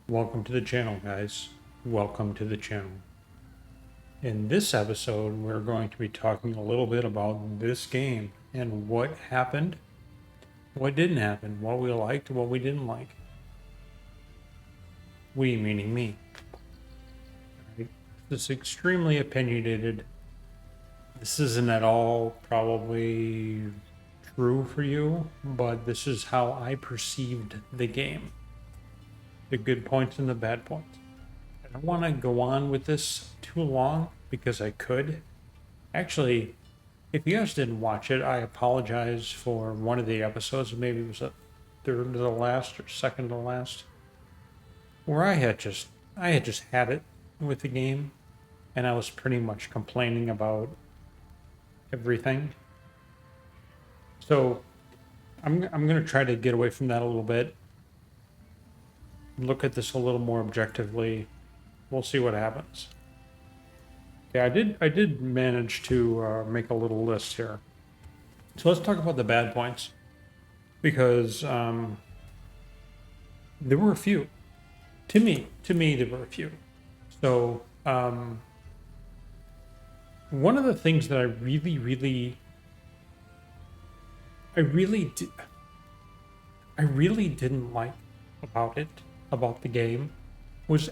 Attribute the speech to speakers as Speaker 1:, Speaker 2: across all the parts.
Speaker 1: Welcome to the channel, guys. Welcome to the channel. In this episode, we're going to be talking a little bit about this game and what happened, what didn't happen, what we liked, what we didn't like. We meaning me. Right? This is extremely opinionated. This isn't at all probably true for you, but this is how I perceived the game. The good points and the bad points. I don't want to go on with this too long because I could. Actually, if you guys didn't watch it, I apologize for one of the episodes. Maybe it was a third to the last or second to the last, where I had just had it with the game, and I was pretty much complaining about everything. So I'm gonna try to get away from that a little bit. Look at this a little more objectively. We'll see what happens. Yeah, I did manage to make a little list here. So let's talk about the bad points, because there were a few. To me, there were a few. So one of the things that I really didn't like about the game was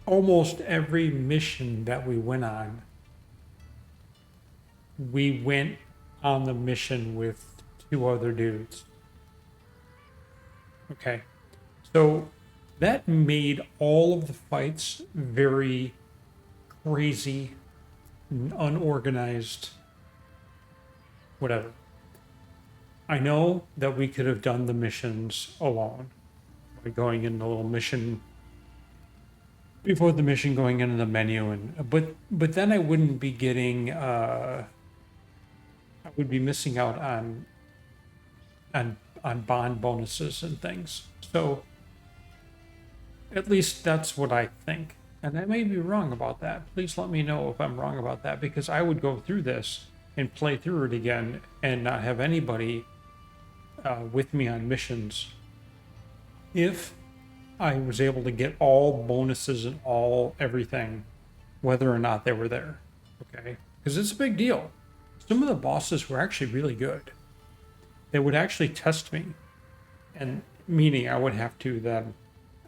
Speaker 1: almost every mission that we went on. We went on the mission with two other dudes. Okay. So that made all of the fights very crazy, unorganized, whatever. I know that we could have done the missions alone by going in a little mission before the mission, going into the menu, and but then I wouldn't be getting I would be missing out on bond bonuses and things. So at least that's what I think, and I may be wrong about that. Please let me know if I'm wrong about that, because I would go through this and play through it again and not have anybody with me on missions if I was able to get all bonuses and all everything, whether or not they were there. Okay? Because it's a big deal. Some of the bosses were actually really good. They would actually test me, and meaning I would have to then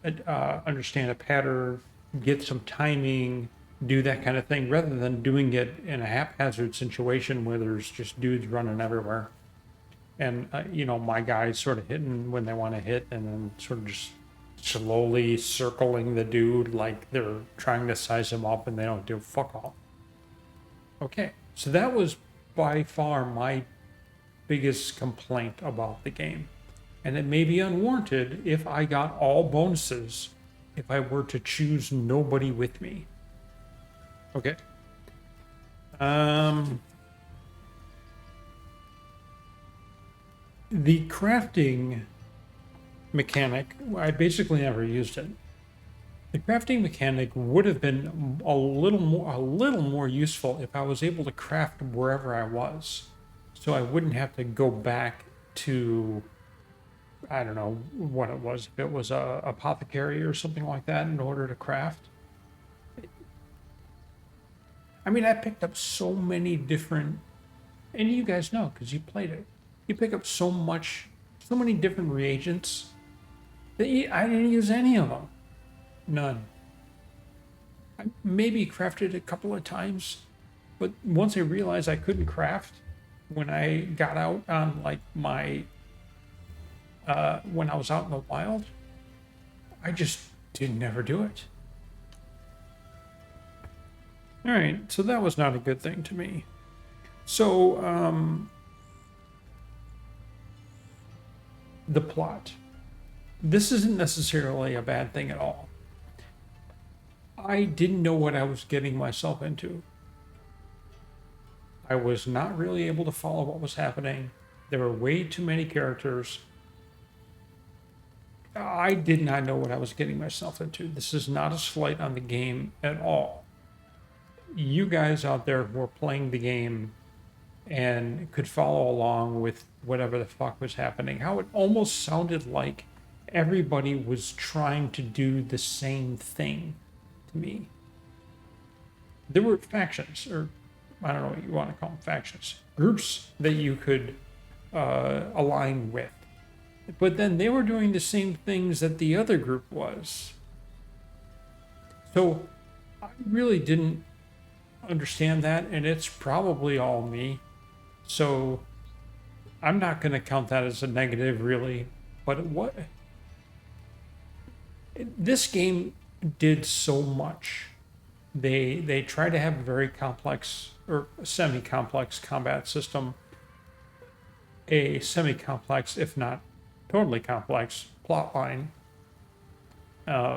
Speaker 1: understand a pattern, get some timing, do that kind of thing, rather than doing it in a haphazard situation where there's just dudes running everywhere. And, my guys sort of hitting when they want to hit, and then sort of just slowly circling the dude like they're trying to size him up, and they don't do fuck all. Okay, so that was by far my biggest complaint about the game. And it may be unwarranted if I got all bonuses if I were to choose nobody with me. Okay. The crafting mechanic, I basically never used it. The crafting mechanic would have been a little more useful if I was able to craft wherever I was, so I wouldn't have to go back to, I don't know what it was, if it was a apothecary or something like that, in order to craft. I mean, I picked up so many different, and you guys know because you played it. You pick up so many different reagents that I didn't use any of them. None. I maybe crafted a couple of times, but once I realized I couldn't craft, when I got out on like my, when I was out in the wild, I just didn't ever do it. All right, so that was not a good thing to me. So, the plot. This isn't necessarily a bad thing at all. I didn't know what I was getting myself into. I was not really able to follow what was happening. There were way too many characters. I did not know what I was getting myself into. This is not a slight on the game at all. You guys out there who are playing the game and could follow along with whatever the fuck was happening, how it almost sounded like everybody was trying to do the same thing to me. There were factions, or I don't know what you want to call them, factions, groups that you could align with. But then they were doing the same things that the other group was. So I really didn't understand that, and it's probably all me. So I'm not going to count that as a negative, really. But what this game did so much. They try to have a very complex or semi-complex combat system, a semi-complex, if not totally complex, plot line.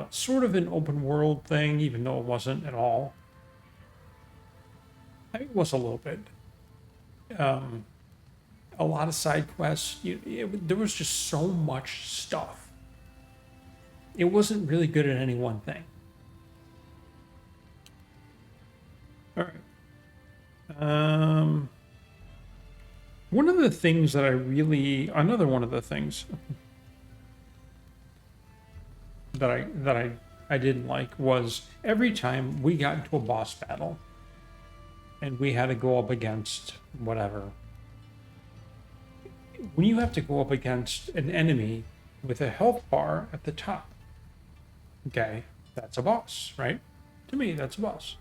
Speaker 1: Sort of an open world thing, even though it wasn't at all. I think it was a little bit. A lot of side quests. There was just so much stuff. It wasn't really good at any one thing. All right. One of the things that another one of the things that I didn't like was every time we got into a boss battle and we had to go up against whatever. When you have to go up against an enemy with a health bar at the top, okay, that's a boss, right? To me, that's a boss.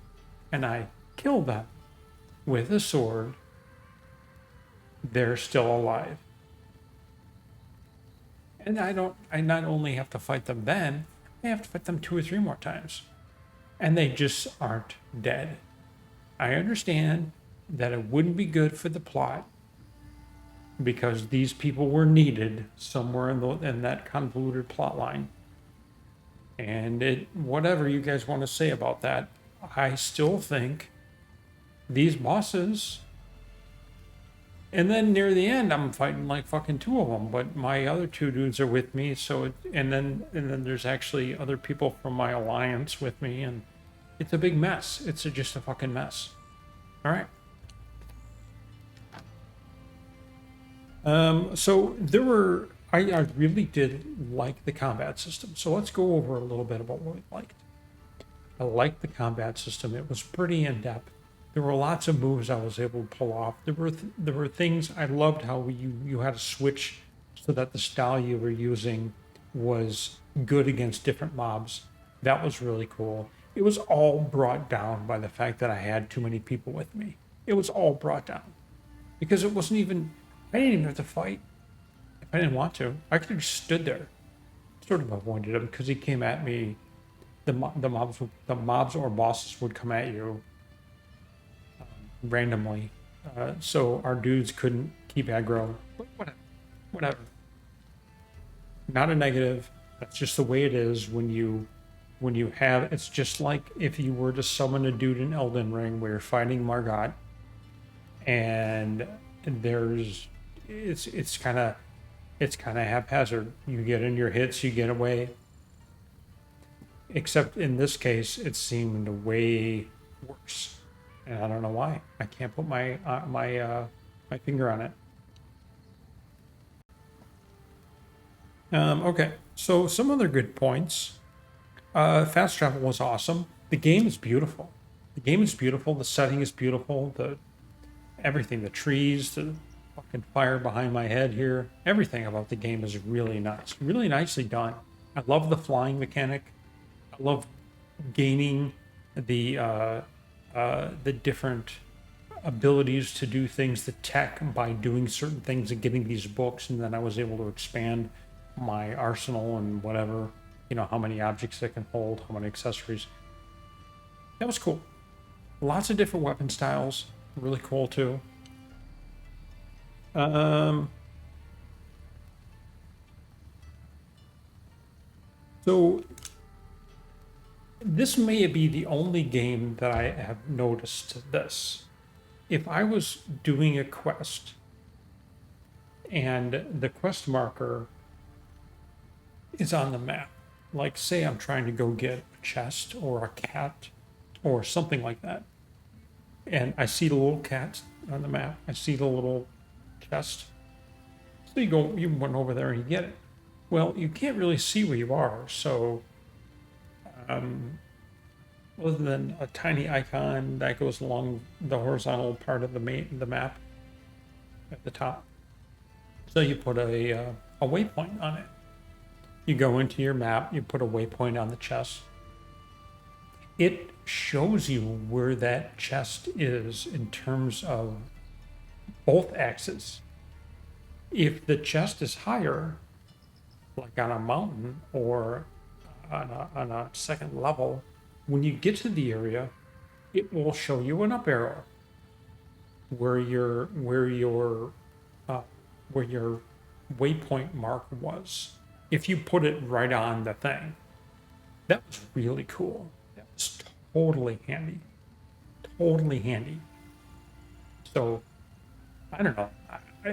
Speaker 1: And I kill them with a sword, they're still alive. And I not only have to fight them then, I have to fight them 2 or 3 more times. And they just aren't dead. I understand that it wouldn't be good for the plot because these people were needed somewhere in that convoluted plot line. And whatever you guys want to say about that, I still think these bosses. And then near the end, I'm fighting like fucking 2 of them, but my other 2 dudes are with me. And then there's actually other people from my alliance with me, and it's a big mess. It's just a fucking mess. All right. So I really did like the combat system. So let's go over a little bit about what we liked. I liked the combat system. It was pretty in depth. There were lots of moves I was able to pull off. There were things I loved how you had to switch so that the style you were using was good against different mobs. That was really cool. It was all brought down by the fact that I had too many people with me. It was all brought down because I didn't even have to fight if I didn't want to. I could have just stood there, sort of avoided him because he came at me. The mobs or bosses would come at you randomly, so our dudes couldn't keep aggro. But whatever. Not a negative. That's just the way it is when you have. It's just like if you were to summon a dude in Elden Ring where you're fighting Margot, and it's kind of haphazard. You get in your hits, you get away. Except in this case, it seemed way worse, and I don't know why. I can't put my finger on it. Okay, so some other good points. Fast travel was awesome. The game is beautiful. The setting is beautiful. Everything, the trees, the fucking fire behind my head here. Everything about the game is really nice. Really nicely done. I love the flying mechanic. I love gaining the different abilities to do things, the tech by doing certain things and getting these books, and then I was able to expand my arsenal and whatever, how many objects it can hold, how many accessories. That was cool. Lots of different weapon styles, really cool too. So this may be the only game that I have noticed this. If I was doing a quest and the quest marker is on the map, like say I'm trying to go get a chest or a cat or something like that, and I see the little cat on the map, I see the little chest, so you went over there and you get it. Well, you can't really see where you are, so other than a tiny icon that goes along the horizontal part of the map at the top. So you put a waypoint on it. You go into your map, you put a waypoint on the chest. It shows you where that chest is in terms of both axes. If the chest is higher, like on a mountain or on a second level, when you get to the area, it will show you an up arrow where uh, your waypoint mark was. If you put it right on the thing, that was really cool. That was totally handy, totally handy. So I don't know.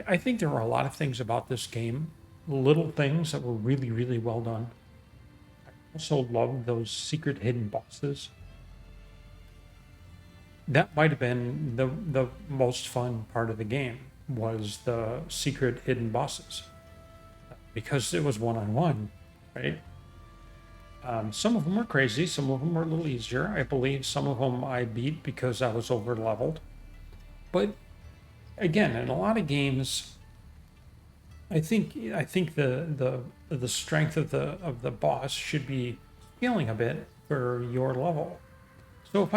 Speaker 1: I think there are a lot of things about this game, little things that were really, really well done. I also love those secret hidden bosses. That might have been the most fun part of the game was the secret hidden bosses because it was one-on-one, right? Some of them were crazy, some of them were a little easier. I believe some of them I beat because I was over leveled. But again, in a lot of games, I think the strength of the boss should be scaling a bit for your level. So if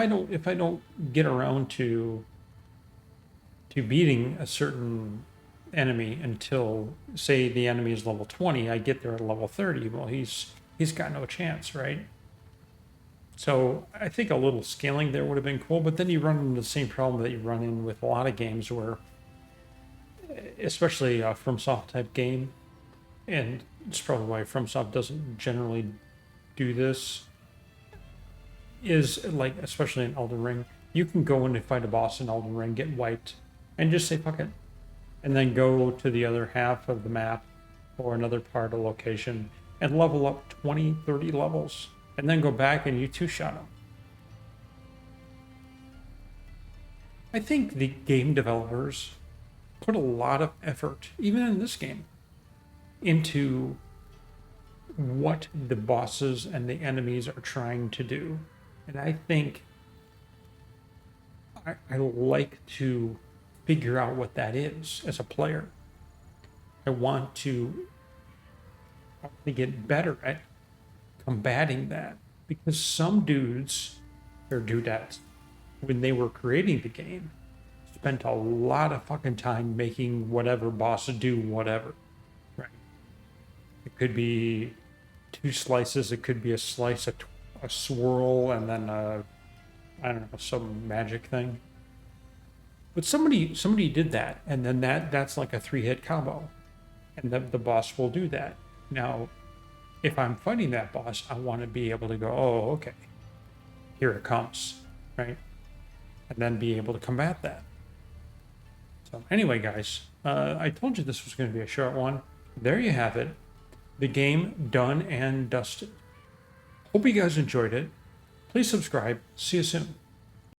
Speaker 1: I don't get around to beating a certain enemy until say the enemy is level 20, I get there at level 30. Well, he's got no chance, right? So I think a little scaling there would have been cool, but then you run into the same problem that you run in with a lot of games where, especially a FromSoft type game, and it's probably why FromSoft doesn't generally do this, is like, especially in Elden Ring, you can go in and fight a boss in Elden Ring, get wiped, and just say fuck it, and then go to the other half of the map or another part of location and level up 20, 30 levels, and then go back and you two-shot them. I think the game developers put a lot of effort, even in this game, into what the bosses and the enemies are trying to do. And I think I like to figure out what that is as a player. I want to get better at combating that because some dudes or dudettes, when they were creating the game, spent a lot of fucking time making whatever boss do whatever. Right? It could be two slices. It could be a slice, a swirl, and then I don't know, some magic thing. But somebody did that, and then that's like a 3-hit combo, and the boss will do that. Now, if I'm fighting that boss, I want to be able to go, oh, okay, here it comes, right? And then be able to combat that. So anyway, guys, I told you this was going to be a short one. There you have it. The game done and dusted. Hope you guys enjoyed it. Please subscribe. See you soon.